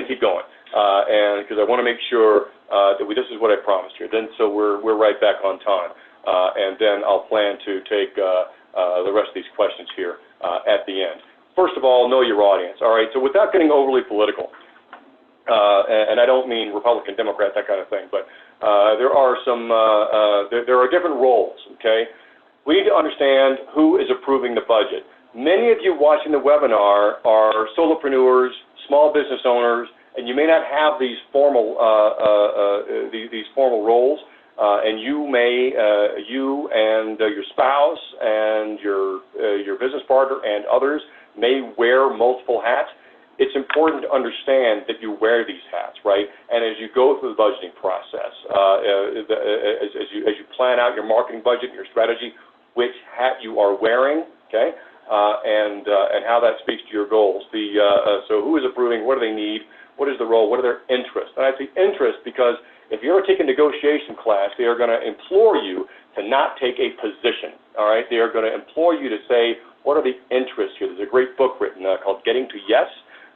S1: keep going, and because I want to make sure that this is what I promised here. Then so we're right back on time, and then I'll plan to take the rest of these questions here at the end. First of all, know your audience. All right. So without getting overly political, and I don't mean Republican, Democrat, that kind of thing, but there are some there are different roles. Okay. We need to understand who is approving the budget. Many of you watching the webinar are solopreneurs, small business owners, and you may not have these formal roles. And you may, you and your spouse and your business partner and others may wear multiple hats. It's important to understand that you wear these hats, right? And as you go through the budgeting process, as you plan out your marketing budget and your strategy, which hat you are wearing, okay, and how that speaks to your goals. So who is approving? What do they need? What is the role? What are their interests? And I say interest because if you ever take a negotiation class, they are going to implore you to not take a position, all right? They are going to implore you to say, what are the interests here? There's a great book written called Getting to Yes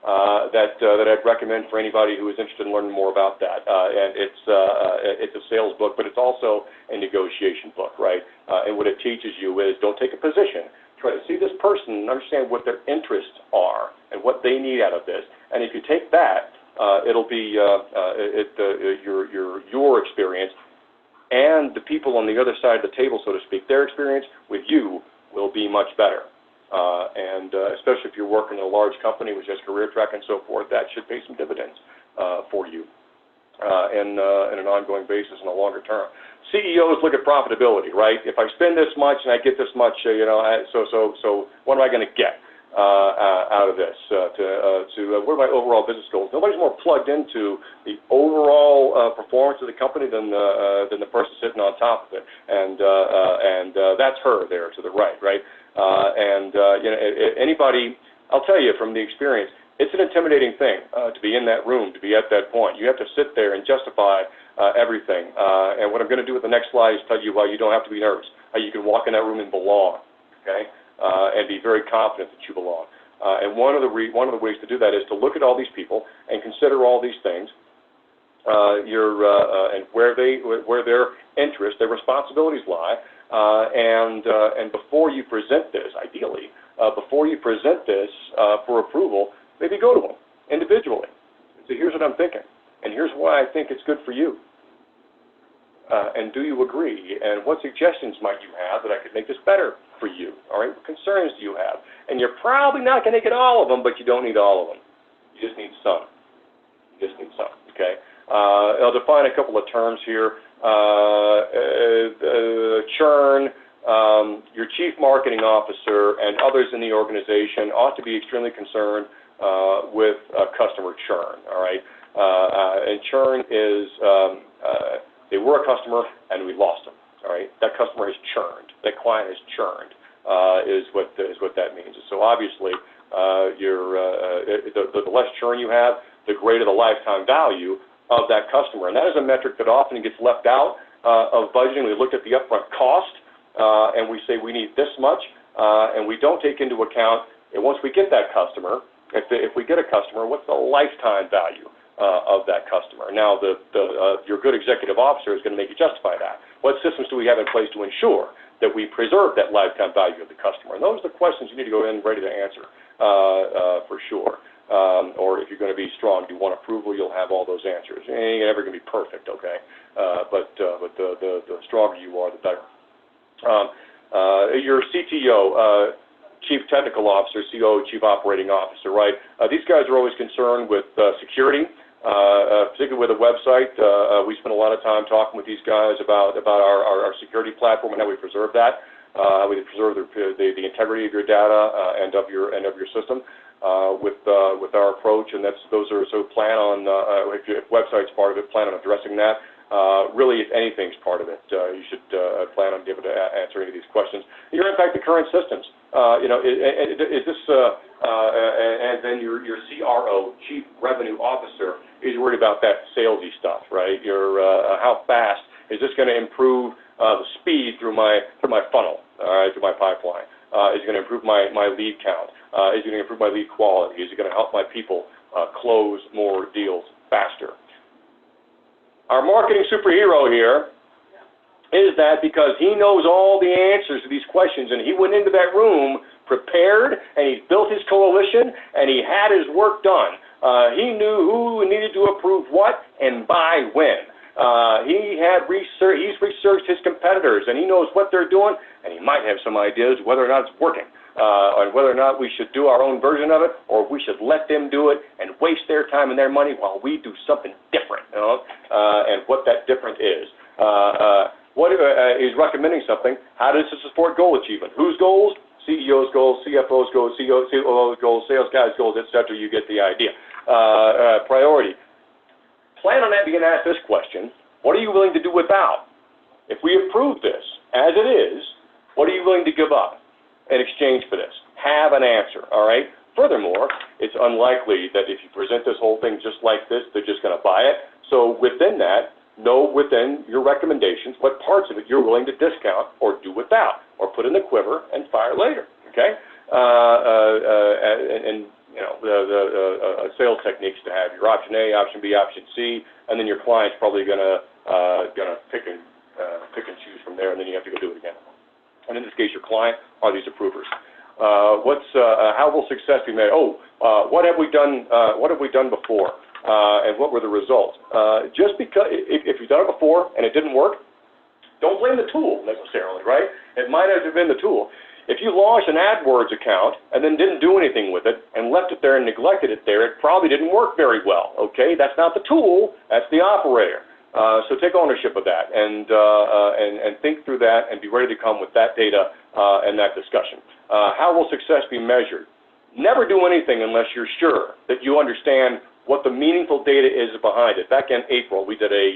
S1: that I'd recommend for anybody who is interested in learning more about that. And it's a sales book, but it's also a negotiation book, right? And what it teaches you is don't take a position. Try to see this person and understand what their interests are and what they need out of this. And if you take that, it'll be your experience and the people on the other side of the table, so to speak, their experience with you will be much better. And especially if you're working in a large company which has career track and so forth, that should pay some dividends for you in an ongoing basis in a longer term. CEOs look at profitability, right? If I spend this much and I get this much, so what am I going to get out of this? What are my overall business goals? Nobody's more plugged into the overall performance of the company than the person sitting on top of it, and that's her there to the right, right? Anybody, I'll tell you from the experience, it's an intimidating thing to be in that room, to be at that point. You have to sit there and justify everything. And what I'm going to do with the next slide is tell you why you don't have to be nervous, how you can walk in that room and belong, okay, and be very confident that you belong. And one of the ways to do that is to look at all these people and consider all these things, and where their interests, their responsibilities lie. And before you present this, ideally, before you present this for approval, maybe go to them individually. So here's what I'm thinking, and here's why I think it's good for you. And do you agree? And what suggestions might you have that I could make this better for you? All right, what concerns do you have? And you're probably not going to get all of them, but you don't need all of them. You just need some. You just need some, okay? I'll define a couple of terms here. Churn, your chief marketing officer and others in the organization ought to be extremely concerned with customer churn, all right? And churn is, they were a customer and we lost them, all right? That customer has churned. That client has churned, is what that means. So obviously, the less churn you have, the greater the lifetime value of that customer. And that is a metric that often gets left out of budgeting. We look at the upfront cost, and we say we need this much, and we don't take into account, and once we get that customer, if we get a customer, what's the lifetime value of that customer? Now, your good executive officer is going to make you justify that. What systems do we have in place to ensure that we preserve that lifetime value of the customer? And those are the questions you need to go in ready to answer for sure. Or if you're going to be strong, do you want approval, you'll have all those answers. You ain't ever going to be perfect, okay? But the stronger you are, the better. Your CTO, Chief Technical Officer, COO, Chief Operating Officer, right? These guys are always concerned with security particularly with a website. We spend a lot of time talking with these guys about our security platform and how we preserve that. We preserve the integrity of your data and of your system with our approach, and plan on if website's part of it, plan on addressing that. Really, if anything's part of it, you should plan on being able to answer any of these questions. Your impact to current systems. Is this and then your CRO, Chief Revenue Officer, is worried about that salesy stuff, right? How fast is this going to improve the speed through my funnel, all right, through my pipeline? Is it going to improve my lead count? Is it going to improve my lead quality? Is it going to help my people close more deals faster? Our marketing superhero here is that because he knows all the answers to these questions, and he went into that room prepared, and he built his coalition, and he had his work done. He knew who needed to approve what and by when. He's researched his competitors, and he knows what they're doing, and he might have some ideas whether or not it's working, and whether or not we should do our own version of it, or if we should let them do it and waste their time and their money while we do something different, and what that different is. He's recommending something. How does it support goal achievement? Whose goals? CEO's goals, CFO's goals, COO's goals, sales guys' goals, etc. You get the idea. Priority. Plan on that being asked this question: what are you willing to do without? If we approve this as it is, what are you willing to give up in exchange for this? Have an answer, all right? Furthermore, it's unlikely that if you present this whole thing just like this, they're just going to buy it. So within that, know within your recommendations what parts of it you're willing to discount or do without, or put in the quiver and fire later, okay? Sales techniques to have your option A, option B, option C, and then your client's probably gonna pick and choose from there, and then you have to go do it again. And in this case, your client are these approvers. How will success be made? What have we done? What have we done before? And what were the results? Just because if you've done it before and it didn't work, don't blame the tool necessarily, right? It might have been the tool. If you launched an AdWords account and then didn't do anything with it and left it there and neglected it there, it probably didn't work very well, okay? That's not the tool, that's the operator. So take ownership of that and think through that and be ready to come with that data and that discussion. How will success be measured? Never do anything unless you're sure that you understand what the meaningful data is behind it. Back in April, we did a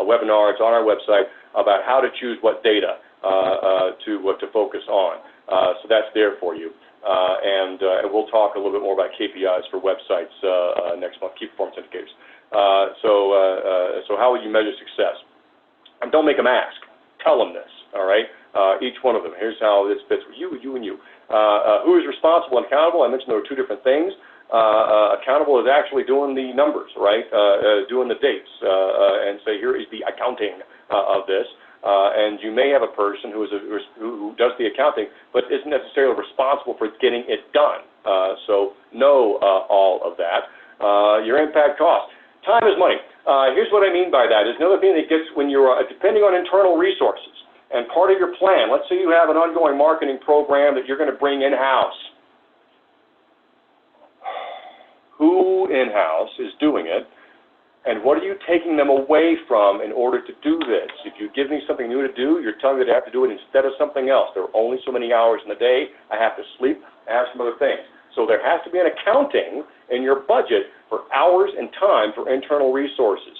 S1: webinar. It's on our website about how to choose what data to focus on. So that's there for you. And we'll talk a little bit more about KPIs for websites next month, key performance indicators. So how will you measure success? And don't make them ask. Tell them this, all right? Each one of them. Here's how this fits with you, and you. Who is responsible and accountable? I mentioned there were two different things. Accountable is actually doing the numbers, right? Doing the dates, and say, here is the accounting of this. And you may have a person who does the accounting, but isn't necessarily responsible for getting it done. So know all of that. Your impact cost. Time is money. Here's what I mean by that. Is another thing that gets when you're depending on internal resources and part of your plan. Let's say you have an ongoing marketing program that you're going to bring in-house. Who in-house is doing it, and what are you taking them away from in order to do this? If you give me something new to do, you're telling me that I have to do it instead of something else. There are only so many hours in the day. I have to sleep. I have some other things. So there has to be an accounting in your budget for hours and time for internal resources.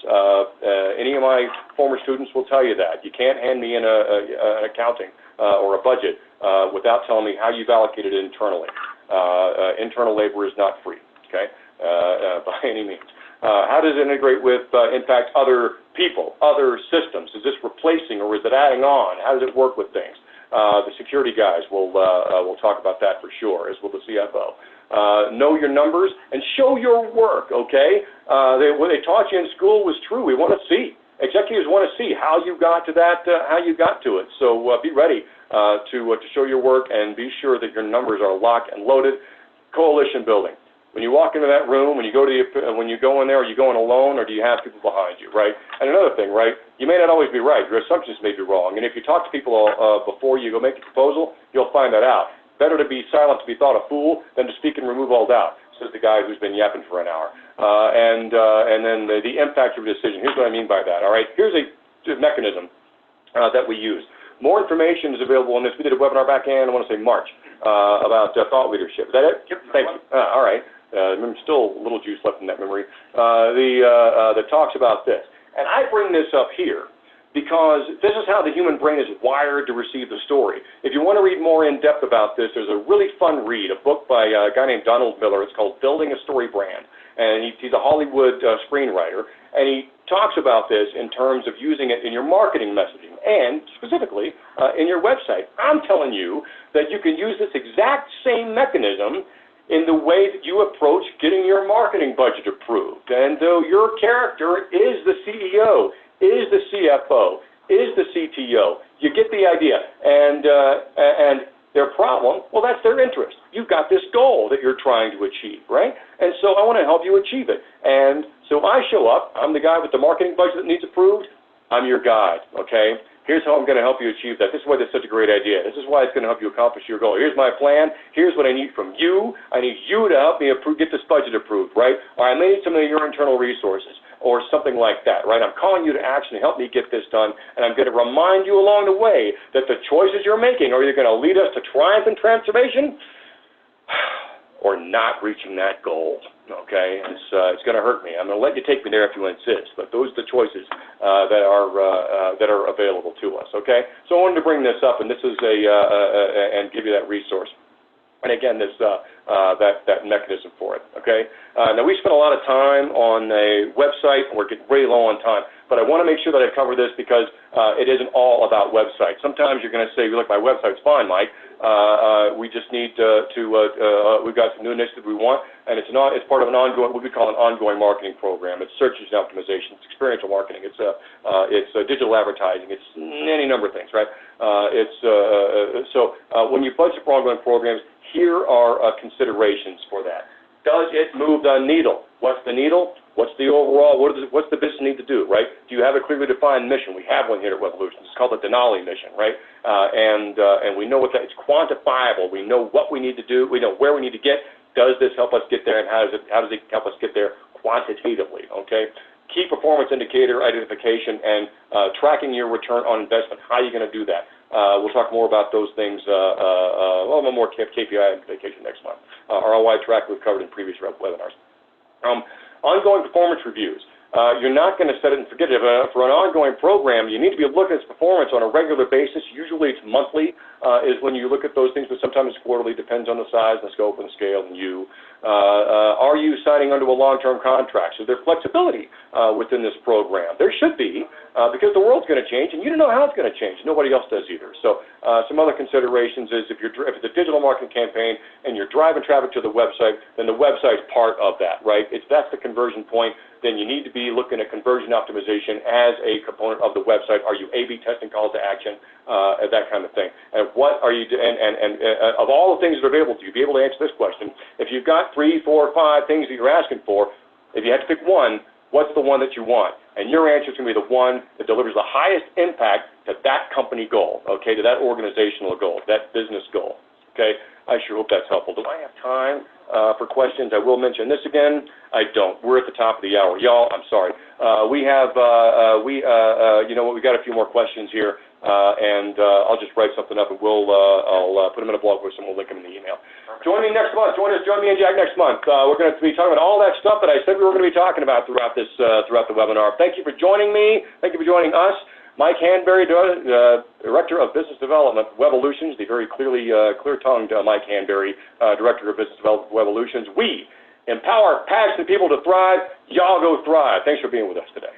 S1: Any of my former students will tell you that. You can't hand me in an accounting or a budget without telling me how you've allocated it internally. Internal labor is not free, okay, by any means. How does it integrate with impact other people, other systems? Is this replacing or is it adding on? How does it work with things? The security guys will talk about that for sure, as will the CFO. Know your numbers and show your work, okay? What they taught you in school was true. We want to see. Executives want to see how you got to that, how you got to it. So be ready to show your work and be sure that your numbers are locked and loaded. Coalition building. When you walk into that room, when you go in there, are you going alone or do you have people behind you, right? And another thing, right, you may not always be right. Your assumptions may be wrong. And if you talk to people before you go make a proposal, you'll find that out. Better to be silent to be thought a fool than to speak and remove all doubt. says the guy who's been yapping for an hour. And then the impact of your decision. Here's what I mean by that, all right? Here's a mechanism that we use. More information is available on this. We did a webinar back in, I want to say March, about thought leadership. Is that it?
S2: Yep.
S1: Thank you. All right. Still a little juice left in that memory. That talks about this. And I bring this up here because this is how the human brain is wired to receive the story. If you want to read more in depth about this, there's a really fun read, a book by a guy named Donald Miller. It's called Building a Story Brand. And he's a Hollywood screenwriter, and he talks about this in terms of using it in your marketing messaging and specifically in your website. I'm telling you that you can use this exact same mechanism in the way that you approach getting your marketing budget approved. And though your character is the CEO, is the CFO, is the CTO, you get the idea. And their problem, well, that's their interest. You've got this goal that you're trying to achieve, right? And so I want to help you achieve it. And so I show up. I'm the guy with the marketing budget that needs approved. I'm your guide, okay? Here's how I'm going to help you achieve that. This is why this is such a great idea. This is why it's going to help you accomplish your goal. Here's my plan. Here's what I need from you. I need you to help me get this budget approved, right? Or I may need some of your internal resources or something like that, right? I'm calling you to action to help me get this done, and I'm going to remind you along the way that the choices you're making are either going to lead us to triumph and transformation or not reaching that goal, okay? It's going to hurt me. I'm going to let you take me there if you insist, but those are the choices that are available to us, okay? So I wanted to bring this up, and this is and give you that resource. And again, this that mechanism for it, okay? Now, we spent a lot of time on a website, and we're getting really low on time, but I want to make sure that I cover this because it isn't all about websites. Sometimes you're going to say, look, my website's fine, Mike. We just need we've got some new initiatives we want, and it's part of an ongoing, what we call an ongoing marketing program. It's search engine optimization, it's experiential marketing, it's digital advertising, it's any number of things, right? So when you budget for ongoing programs, here are considerations for that. Does it move the needle? What's the needle? What's the overall, what's the business need to do, right? Do you have a clearly defined mission? We have one here at Webolutions. It's called the Denali mission, right? And we know what that, it's quantifiable. We know what we need to do. We know where we need to get. Does this help us get there, and how does it help us get there quantitatively, okay? Key performance indicator identification and tracking your return on investment. How are you going to do that? We'll talk more about those things, more KPI identification next month. ROI track we've covered in previous webinars. Ongoing performance reviews. You're not going to set it and forget it. For an ongoing program, you need to be looking at its performance on a regular basis. Usually it's monthly is when you look at those things, but sometimes it's quarterly. Depends on the size and the scope and the scale and you. Are you signing under a long-term contract? So there's flexibility within this program. There should be because the world's going to change, and you don't know how it's going to change. Nobody else does either. So some other considerations is if it's a digital marketing campaign and you're driving traffic to the website, then the website's part of that, right? That's the conversion point. Then you need to be looking at conversion optimization as a component of the website. Are you A/B testing calls to action, that kind of thing? And what are you and of all the things that are available to you, be able to answer this question. If you've got 3, 4, 5 things that you're asking for, if you had to pick one, what's the one that you want? And your answer is going to be the one that delivers the highest impact to that company goal, okay, to that organizational goal, that business goal, okay? I sure hope that's helpful. Do I have time for questions? I will mention this again. I don't. We're at the top of the hour. Y'all, I'm sorry. We got a few more questions here, and I'll just write something up, and I'll put them in a blog post, and we'll link them in the email. Join me next month. Join me and Jack next month. We're going to be talking about all that stuff that I said we were going to be talking about throughout the webinar. Thank you for joining me. Thank you for joining us. Mike Hanberry, Director of Business Development, Webolutions, the very clear-tongued Mike Hanberry, Director of Business Development, Webolutions. We empower passionate people to thrive. Y'all go thrive. Thanks for being with us today.